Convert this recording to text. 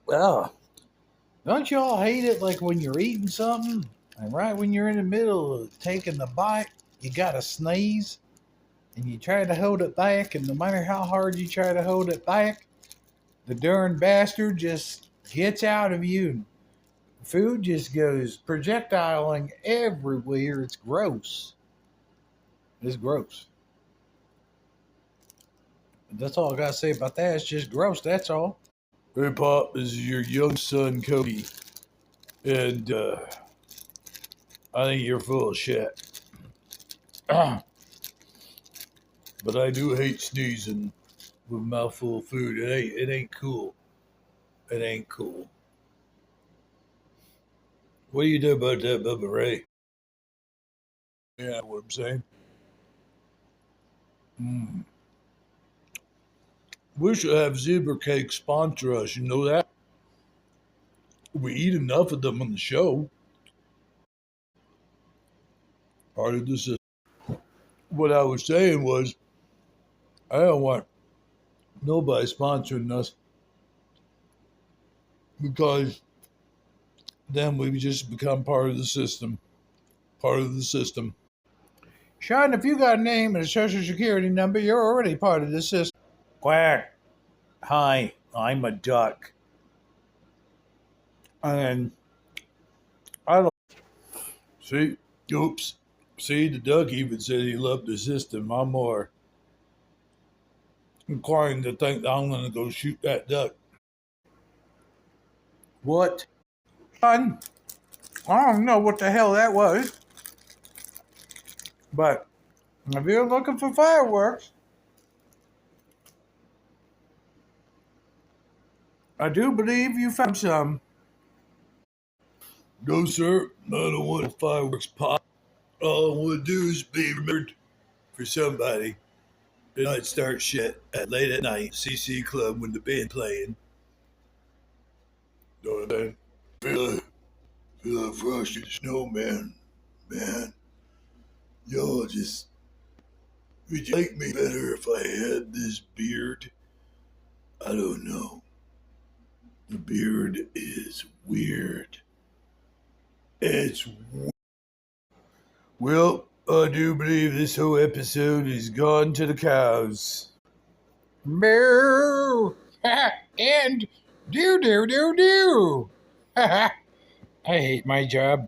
Oh, don't y'all hate it like when you're eating something and right when you're in the middle of taking the bite, you gotta sneeze and you try to hold it back, and no matter how hard you try to hold it back, the darn bastard just gets out of you. Food just goes projectiling everywhere. It's gross. It's gross. That's all I gotta say about that. It's just gross. That's all. Hey, Pop, this is your young son, Cody. And I think you're full of shit. But I do hate sneezing with a mouthful of food. It ain't cool. It ain't cool. What do you do about that, Bubba Ray? Yeah, what I'm saying. Mm. We should have zebra cake sponsor us. You know that? We eat enough of them on the show. Part of this is what I was saying was I don't want nobody sponsoring us because then we just become part of the system. Part of the system. Sean, if you got a name and a social security number, you're already part of the system. Quack. Hi, I'm a duck. And I don't see. Oops. See, the duck even said he loved the system. I'm more inclined to think that I'm going to go shoot that duck. What? Son, I don't know what the hell that was. But if you're looking for fireworks, I do believe you found some. No, sir. I don't want fireworks pop. All I want to do is be remembered for somebody. And I'd start shit at late at night, CC Club when the band playing. Know what I mean? Feel like frosted snowman. Man, y'all just. Would you like me better if I had this beard? I don't know. The beard is weird. It's well, I do believe this whole episode is gone to the cows. Moo! And do do do do. I hate my job.